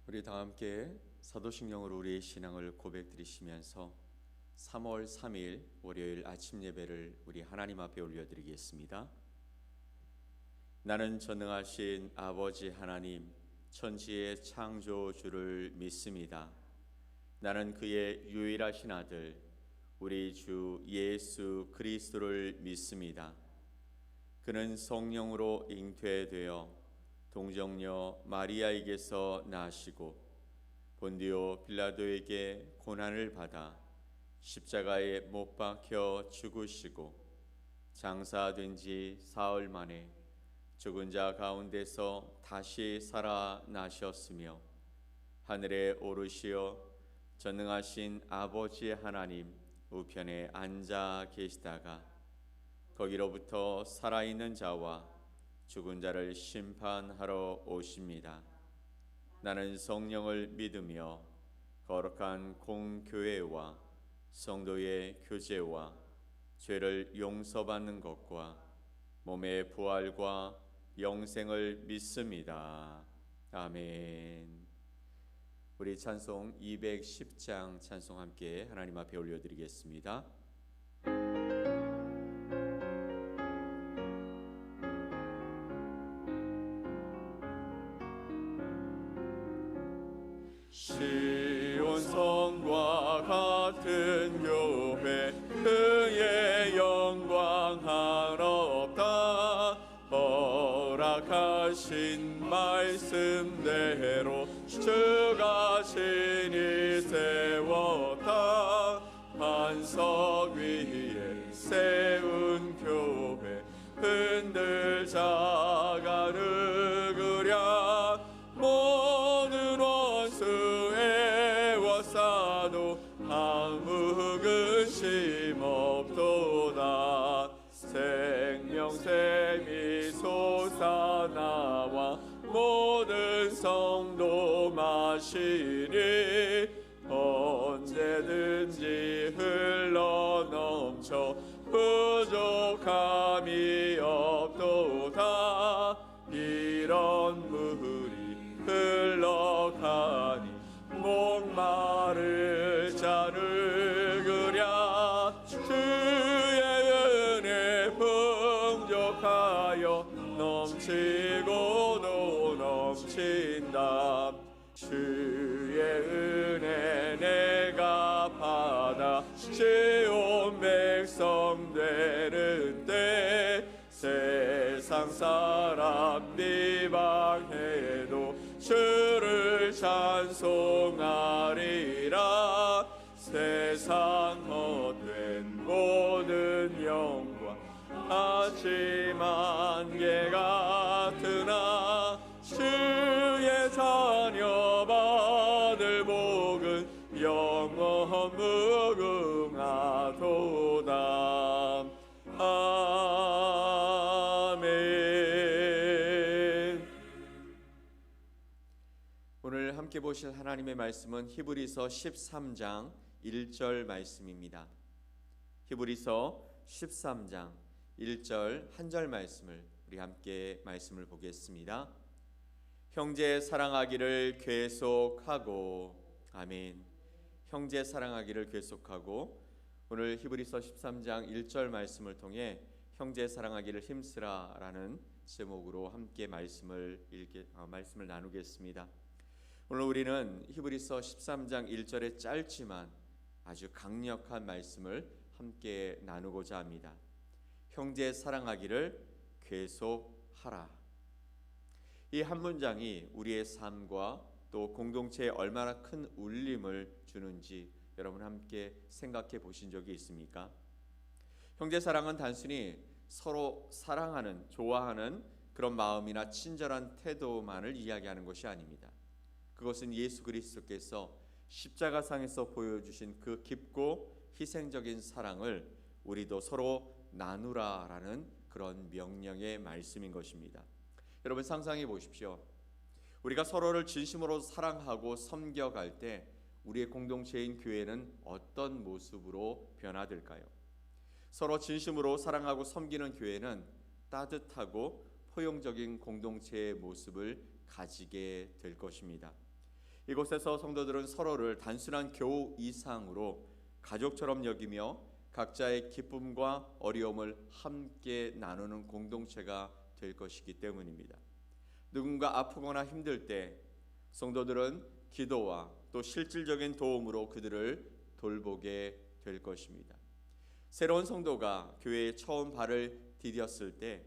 우리 다 함께 사도신경으로 우리의 신앙을 고백드리시면서 3월 3일 월요일 아침 예배를 우리 하나님 앞에 올려드리겠습니다. 나는 전능하신 아버지 하나님 천지의 창조주를 믿습니다. 나는 그의 유일하신 아들 우리 주 예수 그리스도를 믿습니다. 그는 성령으로 잉태되어 동정녀 마리아에게서 나시고 본디오 빌라도에게 고난을 받아 십자가에 못 박혀 죽으시고 장사된 지 사흘 만에 죽은 자 가운데서 다시 살아나셨으며 하늘에 오르시어 전능하신 아버지 하나님 우편에 앉아 계시다가 거기로부터 살아있는 자와 죽은 자를 심판하러 오십니다. 나는 성령을 믿으며 거룩한 공교회와 성도의 교제와 죄를 용서받는 것과 몸의 부활과 영생을 믿습니다. 아멘. 우리 찬송 210장 찬송 함께 하나님 앞에 올려드리겠습니다. 시온성과 같은 교회 그의 영광 하롭다. 허락하신 말씀대로 주가 신이 세웠다. 반석 위에 세운 교회 흔들 자가 누구랴. 모든 원수 애워싸도 아무 근심 없도다. 생명샘이 솟아나와 모든 성도 마시니 언제든지 흘러넘쳐 부족함이 없도다. 이런 물이 흘러가니 목마를 자를 그랴. 주의 은혜 풍족하여 넘치고도 넘친다. 주의 은혜 내가 받아 지온 백성 되는 때 세상 사람 비방해도 주를 찬송하리라. 세상 헛된 모든 영광 하지만 개 같으나 주의 자녀 받을 복은 영원 무궁하도다. 아멘. 오늘 함께 보실 하나님의 말씀은 히브리서 13장 1절 말씀입니다. 히브리서 13장 1절 한 절 말씀을 우리 함께 말씀을 보겠습니다. 형제 사랑하기를 계속하고. 아멘. 형제 사랑하기를 계속하고. 오늘 히브리서 13장 1절 말씀을 통해 형제 사랑하기를 힘쓰라 라는 제목으로 함께 말씀을 나누겠습니다. 오늘 우리는 히브리서 13장 1절의 짧지만 아주 강력한 말씀을 함께 나누고자 합니다. 형제 사랑하기를 계속하라. 이 한 문장이 우리의 삶과 또 공동체에 얼마나 큰 울림을 주는지 여러분 함께 생각해 보신 적이 있습니까? 형제 사랑은 단순히 서로 사랑하는, 좋아하는 그런 마음이나 친절한 태도만을 이야기하는 것이 아닙니다. 그것은 예수 그리스도께서 십자가상에서 보여주신 그 깊고 희생적인 사랑을 우리도 서로 나누라라는 그런 명령의 말씀인 것입니다. 여러분 상상해 보십시오. 우리가 서로를 진심으로 사랑하고 섬겨갈 때 우리의 공동체인 교회는 어떤 모습으로 변화될까요? 서로 진심으로 사랑하고 섬기는 교회는 따뜻하고 포용적인 공동체의 모습을 가지게 될 것입니다. 이곳에서 성도들은 서로를 단순한 교우 이상으로 가족처럼 여기며 각자의 기쁨과 어려움을 함께 나누는 공동체가 될 것이기 때문입니다. 누군가 아프거나 힘들 때 성도들은 기도와 또 실질적인 도움으로 그들을 돌보게 될 것입니다. 새로운 성도가 교회에 처음 발을 디뎠을 때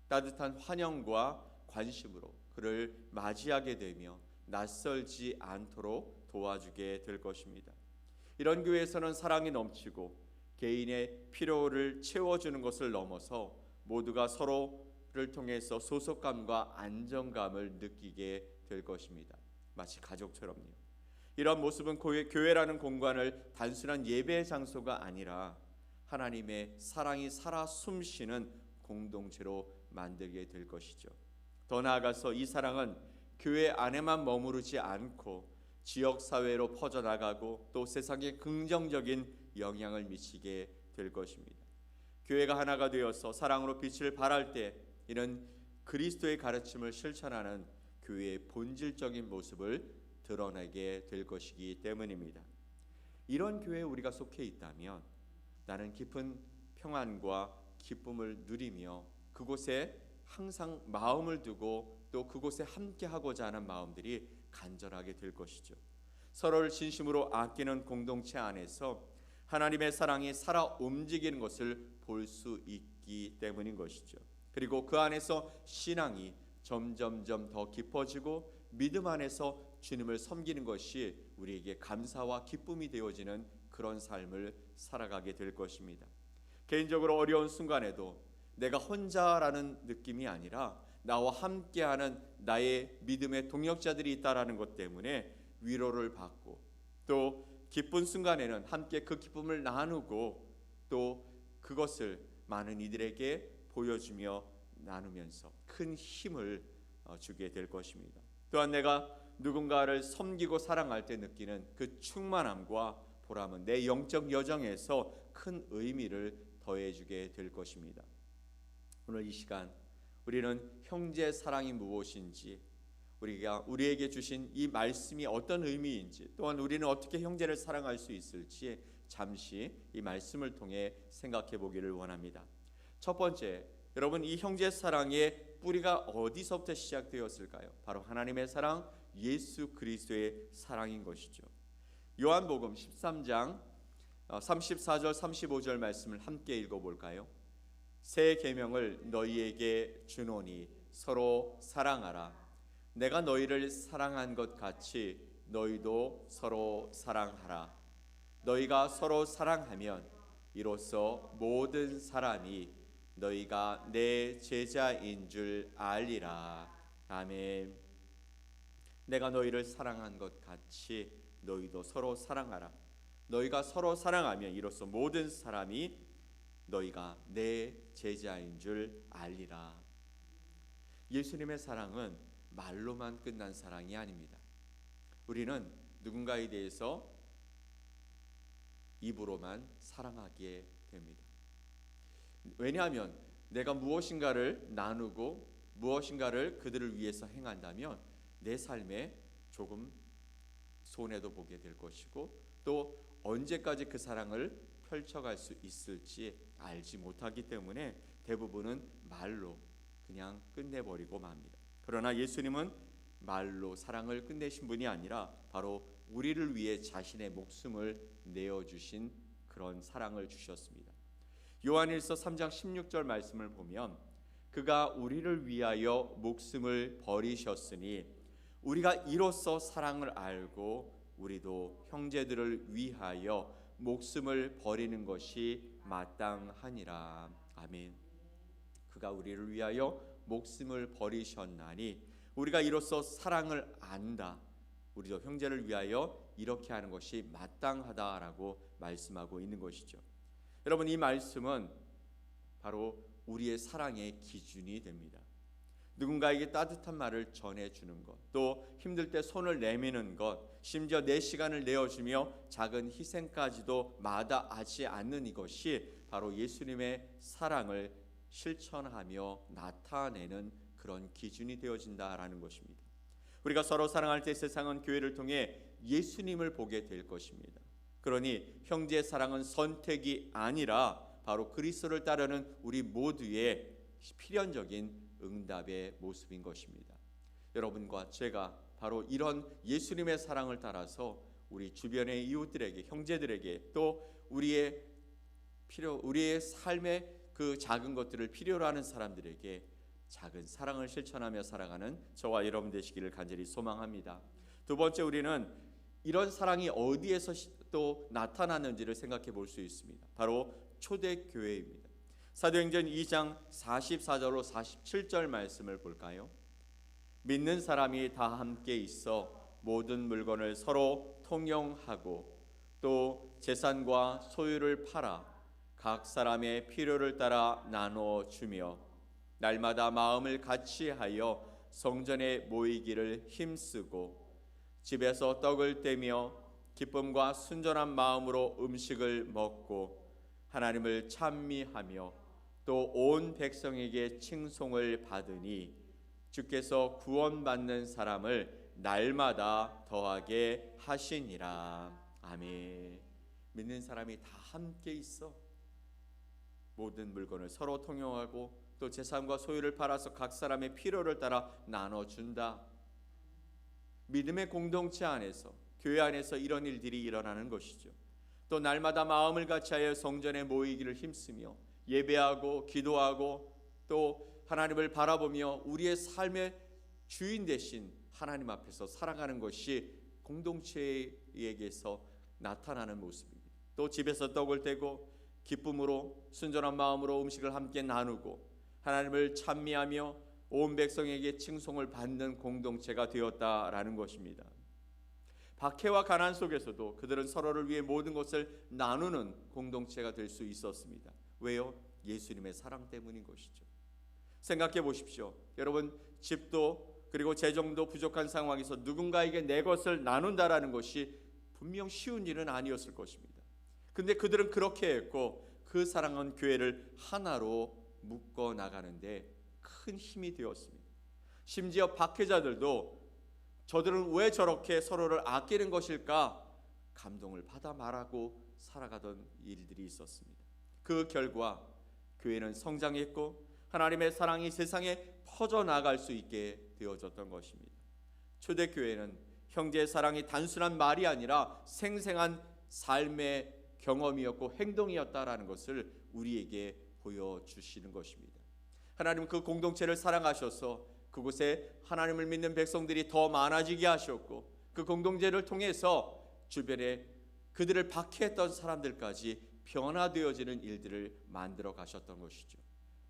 따뜻한 환영과 관심으로 그를 맞이하게 되며 낯설지 않도록 도와주게 될 것입니다. 이런 교회에서는 사랑이 넘치고 개인의 필요를 채워주는 것을 넘어서 모두가 서로를 통해서 소속감과 안정감을 느끼게 될 것입니다. 마치 가족처럼요. 이런 모습은 교회라는 공간을 단순한 예배의 장소가 아니라 하나님의 사랑이 살아 숨쉬는 공동체로 만들게 될 것이죠. 더 나아가서 이 사랑은 교회 안에만 머무르지 않고 지역사회로 퍼져나가고 또 세상에 긍정적인 영향을 미치게 될 것입니다. 교회가 하나가 되어서 사랑으로 빛을 발할 때 이는 그리스도의 가르침을 실천하는 교회의 본질적인 모습을 드러내게 될 것이기 때문입니다. 이런 교회에 우리가 속해 있다면 나는 깊은 평안과 기쁨을 누리며 그곳에 항상 마음을 두고 또 그곳에 함께하고자 하는 마음들이 간절하게 될 것이죠. 서로를 진심으로 아끼는 공동체 안에서 하나님의 사랑이 살아 움직이는 것을 볼 수 있기 때문인 것이죠. 그리고 그 안에서 신앙이 점점점 더 깊어지고 믿음 안에서 주님을 섬기는 것이 우리에게 감사와 기쁨이 되어지는 그런 삶을 살아가게 될 것입니다. 개인적으로 어려운 순간에도 내가 혼자라는 느낌이 아니라 나와 함께하는 나의 믿음의 동역자들이 있다라는 것 때문에 위로를 받고 또 기쁜 순간에는 함께 그 기쁨을 나누고 또 그것을 많은 이들에게 보여주며 나누면서 큰 힘을 주게 될 것입니다. 또한 내가 누군가를 섬기고 사랑할 때 느끼는 그 충만함과 보람은 내 영적 여정에서 큰 의미를 더해주게 될 것입니다. 오늘 이 시간 우리는 형제 사랑이 무엇인지, 우리에게 주신 이 말씀이 어떤 의미인지, 또한 우리는 어떻게 형제를 사랑할 수 있을지 잠시 이 말씀을 통해 생각해 보기를 원합니다. 첫 번째, 여러분, 이 형제 사랑의 뿌리가 어디서부터 시작되었을까요? 바로 하나님의 사랑, 예수 그리스도의 사랑인 것이죠. 요한복음 13장 34절 35절 말씀을 함께 읽어볼까요? 새 계명을 너희에게 주노니 서로 사랑하라. 내가 너희를 사랑한 것 같이 너희도 서로 사랑하라. 너희가 서로 사랑하면 이로써 모든 사람이 너희가 내 제자인 줄 알리라. 아멘. 내가 너희를 사랑한 것 같이 너희도 서로 사랑하라. 너희가 서로 사랑하면 이로써 모든 사람이 너희가 내 제자인 줄 알리라. 예수님의 사랑은 말로만 끝난 사랑이 아닙니다. 우리는 누군가에 대해서 입으로만 사랑하게 됩니다. 왜냐하면 내가 무엇인가를 나누고 무엇인가를 그들을 위해서 행한다면 내 삶에 조금 손해도 보게 될 것이고 또 언제까지 그 사랑을 펼쳐갈 수 있을지 알지 못하기 때문에 대부분은 말로 그냥 끝내버리고 맙니다. 그러나 예수님은 말로 사랑을 끝내신 분이 아니라 바로 우리를 위해 자신의 목숨을 내어주신 그런 사랑을 주셨습니다. 요한일서 3장 16절 말씀을 보면 그가 우리를 위하여 목숨을 버리셨으니 우리가 이로써 사랑을 알고 우리도 형제들을 위하여 목숨을 버리는 것이 마땅하니라. 아멘. 그가 우리를 위하여 목숨을 버리셨나니 우리가 이로써 사랑을 안다. 우리도 형제를 위하여 이렇게 하는 것이 마땅하다라고 말씀하고 있는 것이죠. 여러분, 이 말씀은 바로 우리의 사랑의 기준이 됩니다. 누군가에게 따뜻한 말을 전해주는 것, 또 힘들 때 손을 내미는 것, 심지어 내 시간을 내어주며 작은 희생까지도 마다하지 않는 이것이 바로 예수님의 사랑을 실천하며 나타내는 그런 기준이 되어진다라는 것입니다. 우리가 서로 사랑할 때 세상은 교회를 통해 예수님을 보게 될 것입니다. 그러니 형제의 사랑은 선택이 아니라 바로 그리스도를 따르는 우리 모두의 필연적인 응답의 모습인 것입니다. 여러분과 제가 바로 이런 예수님의 사랑을 따라서 우리 주변의 이웃들에게, 형제들에게, 또 우리의 삶의 그 작은 것들을 필요로 하는 사람들에게 작은 사랑을 실천하며 살아가는 저와 여러분 되시기를 간절히 소망합니다. 두 번째, 우리는 이런 사랑이 어디에서 또 나타나는지를 생각해 볼 수 있습니다. 바로 초대교회입니다. 사도행전 2장 44절로 47절 말씀을 볼까요? 믿는 사람이 다 함께 있어 모든 물건을 서로 통용하고 또 재산과 소유를 팔아 각 사람의 필요를 따라 나누어 주며 날마다 마음을 같이하여 성전에 모이기를 힘쓰고 집에서 떡을 떼며 기쁨과 순전한 마음으로 음식을 먹고 하나님을 찬미하며 또 온 백성에게 칭송을 받으니 주께서 구원받는 사람을 날마다 더하게 하시니라. 아멘. 믿는 사람이 다 함께 있어 모든 물건을 서로 통용하고 또 재산과 소유를 팔아서 각 사람의 필요를 따라 나눠준다. 믿음의 공동체 안에서, 교회 안에서 이런 일들이 일어나는 것이죠. 또 날마다 마음을 같이하여 성전에 모이기를 힘쓰며 예배하고 기도하고 또 하나님을 바라보며 우리의 삶의 주인 되신 하나님 앞에서 살아가는 것이 공동체에게서 나타나는 모습입니다. 또 집에서 떡을 떼고 기쁨으로 순전한 마음으로 음식을 함께 나누고 하나님을 찬미하며 온 백성에게 칭송을 받는 공동체가 되었다라는 것입니다. 박해와 가난 속에서도 그들은 서로를 위해 모든 것을 나누는 공동체가 될 수 있었습니다. 왜요? 예수님의 사랑 때문인 것이죠. 생각해 보십시오. 여러분, 집도 그리고 재정도 부족한 상황에서 누군가에게 내 것을 나눈다라는 것이 분명 쉬운 일은 아니었을 것입니다. 근데 그들은 그렇게 했고 그 사랑은 교회를 하나로 묶어 나가는데 큰 힘이 되었습니다. 심지어 박해자들도 저들은 왜 저렇게 서로를 아끼는 것일까 감동을 받아 말하고 살아가던 일들이 있었습니다. 그 결과 교회는 성장했고 하나님의 사랑이 세상에 퍼져나갈 수 있게 되어졌던 것입니다. 초대교회는 형제의 사랑이 단순한 말이 아니라 생생한 삶의 경험이었고 행동이었다라는 것을 우리에게 보여주시는 것입니다. 하나님은 그 공동체를 사랑하셔서 그곳에 하나님을 믿는 백성들이 더 많아지게 하셨고 그 공동체를 통해서 주변에 그들을 박해했던 사람들까지 변화되어지는 일들을 만들어 가셨던 것이죠.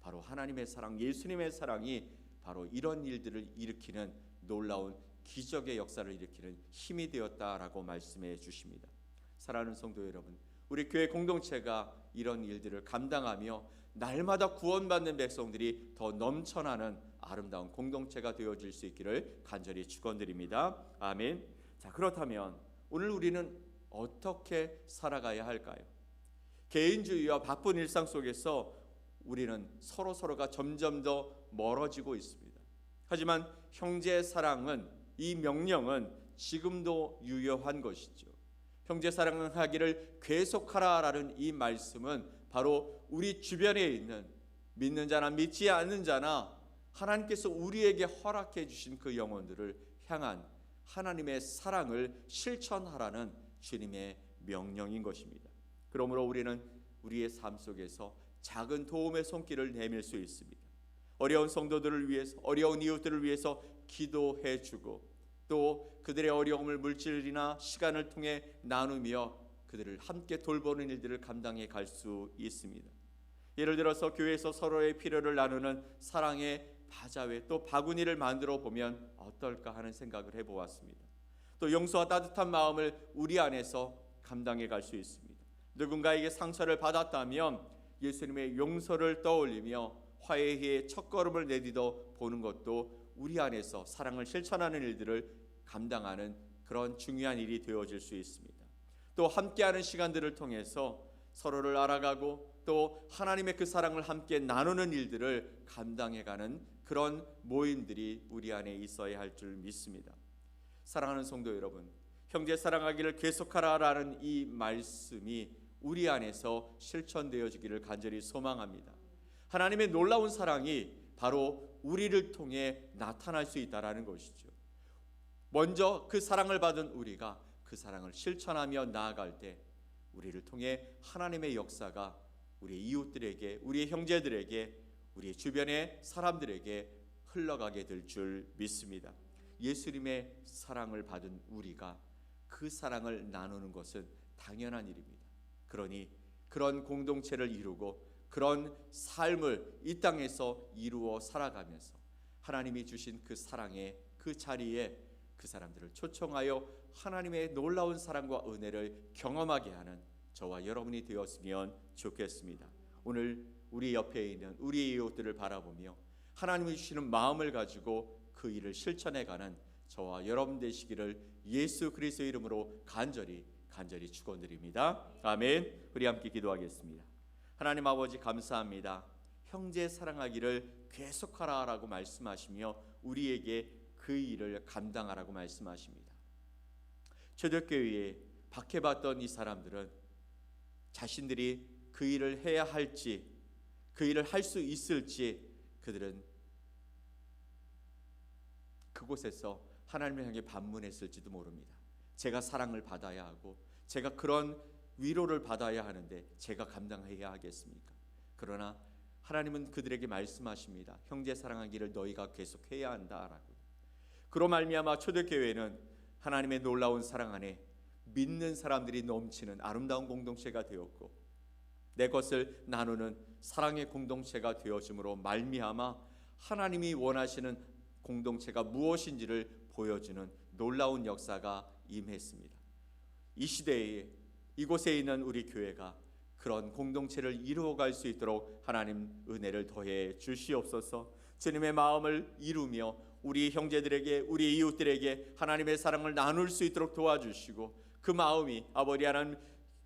바로 하나님의 사랑, 예수님의 사랑이 바로 이런 일들을 일으키는 놀라운 기적의 역사를 일으키는 힘이 되었다라고 말씀해 주십니다. 사랑하는 성도 여러분, 우리 교회 공동체가 이런 일들을 감당하며 날마다 구원받는 백성들이 더 넘쳐나는 아름다운 공동체가 되어질 수 있기를 간절히 축원드립니다. 아멘. 자, 그렇다면 오늘 우리는 어떻게 살아가야 할까요? 개인주의와 바쁜 일상 속에서 우리는 서로가 점점 더 멀어지고 있습니다. 하지만 형제의 사랑은, 이 명령은 지금도 유효한 것이죠. 형제 사랑을 하기를 계속하라라는 이 말씀은 바로 우리 주변에 있는 믿는 자나 믿지 않는 자나 하나님께서 우리에게 허락해 주신 그 영혼들을 향한 하나님의 사랑을 실천하라는 주님의 명령인 것입니다. 그러므로 우리는 우리의 삶 속에서 작은 도움의 손길을 내밀 수 있습니다. 어려운 성도들을 위해서, 어려운 이웃들을 위해서 기도해 주고 또 그들의 어려움을 물질이나 시간을 통해 나누며 그들을 함께 돌보는 일들을 감당해 갈 수 있습니다. 예를 들어서 교회에서 서로의 필요를 나누는 사랑의 바자회 또 바구니를 만들어 보면 어떨까 하는 생각을 해보았습니다. 또 용서와 따뜻한 마음을 우리 안에서 감당해 갈 수 있습니다. 누군가에게 상처를 받았다면 예수님의 용서를 떠올리며 화해의 첫걸음을 내딛어 보는 것도 우리 안에서 사랑을 실천하는 일들을 감당하는 그런 중요한 일이 되어질 수 있습니다. 또 함께하는 시간들을 통해서 서로를 알아가고 또 하나님의 그 사랑을 함께 나누는 일들을 감당해가는 그런 모임들이 우리 안에 있어야 할 줄 믿습니다. 사랑하는 성도 여러분, 형제 사랑하기를 계속하라라는 이 말씀이 우리 안에서 실천되어지기를 간절히 소망합니다. 하나님의 놀라운 사랑이 바로 우리를 통해 나타날 수 있다라는 것이죠. 먼저 그 사랑을 받은 우리가 그 사랑을 실천하며 나아갈 때 우리를 통해 하나님의 역사가 우리의 이웃들에게, 우리의 형제들에게, 우리의 주변의 사람들에게 흘러가게 될 줄 믿습니다. 예수님의 사랑을 받은 우리가 그 사랑을 나누는 것은 당연한 일입니다. 그러니 그런 공동체를 이루고 그런 삶을 이 땅에서 이루어 살아가면서 하나님이 주신 그 사랑의 그 자리에 그 사람들을 초청하여 하나님의 놀라운 사랑과 은혜를 경험하게 하는 저와 여러분이 되었으면 좋겠습니다. 오늘 우리 옆에 있는 우리 이웃들을 바라보며 하나님이 주시는 마음을 가지고 그 일을 실천해가는 저와 여러분 되시기를 예수 그리스도의 이름으로 간절히 축원드립니다. 아멘. 우리 함께 기도하겠습니다. 하나님 아버지 감사합니다. 형제 사랑하기를 계속하라라고 말씀하시며 우리에게 그 일을 감당하라고 말씀하십니다. 초대교회에 박해받던 이 사람들은 자신들이 그 일을 해야 할지, 그 일을 할 수 있을지 그들은 그곳에서 하나님을 향해 반문했을지도 모릅니다. 제가 사랑을 받아야 하고 제가 그런 위로를 받아야 하는데 제가 감당해야 하겠습니까? 그러나 하나님은 그들에게 말씀하십니다. 형제 사랑하기를 너희가 계속해야 한다라고. 그로 말미암아 초대교회는 하나님의 놀라운 사랑 안에 믿는 사람들이 넘치는 아름다운 공동체가 되었고 내 것을 나누는 사랑의 공동체가 되어짐으로 말미암아 하나님이 원하시는 공동체가 무엇인지를 보여주는 놀라운 역사가 임했습니다. 이 시대에 이곳에 있는 우리 교회가 그런 공동체를 이루어갈 수 있도록 하나님 은혜를 더해 주시옵소서. 주님의 마음을 이루며 우리 형제들에게, 우리 이웃들에게 하나님의 사랑을 나눌 수 있도록 도와주시고 그 마음이 아버지 하나님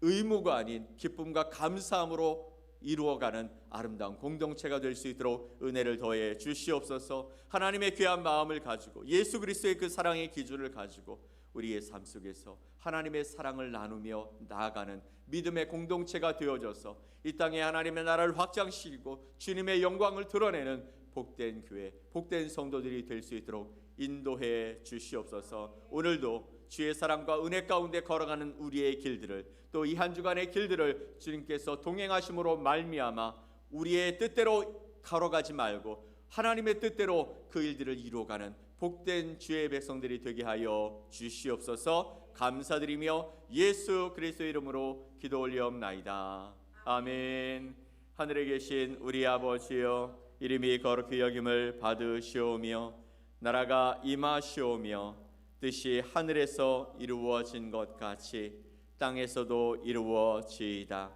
의무가 아닌 기쁨과 감사함으로 이루어가는 아름다운 공동체가 될 수 있도록 은혜를 더해 주시옵소서. 하나님의 귀한 마음을 가지고 예수 그리스도의 그 사랑의 기준을 가지고 우리의 삶 속에서 하나님의 사랑을 나누며 나아가는 믿음의 공동체가 되어져서 이 땅에 하나님의 나라를 확장시키고 주님의 영광을 드러내는 복된 교회, 복된 성도들이 될 수 있도록 인도해 주시옵소서. 오늘도 주의 사랑과 은혜 가운데 걸어가는 우리의 길들을, 또 이 한 주간의 길들을 주님께서 동행하심으로 말미암아 우리의 뜻대로 걸어가지 말고 하나님의 뜻대로 그 일들을 이루어가는 복된 주의 백성들이 되게 하여 주시옵소서. 감사드리며 예수 그리스도의 이름으로 기도 올리옵나이다. 아멘. 하늘에 계신 우리 아버지여, 이름이 거룩히 여김을 받으시오며 나라가 임하시오며 뜻이 하늘에서 이루어진 것 같이 땅에서도 이루어지이다.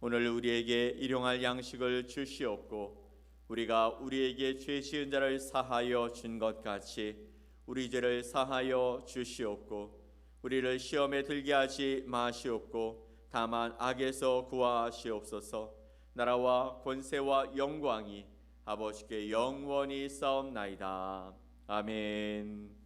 오늘 우리에게 일용할 양식을 주시옵고 우리가 우리에게 죄 지은 자를 사하여 준 것 같이 우리 죄를 사하여 주시옵고 우리를 시험에 들게 하지 마시옵고 다만 악에서 구하시옵소서. 나라와 권세와 영광이 아버지께 영원히 싸움나이다. 아멘.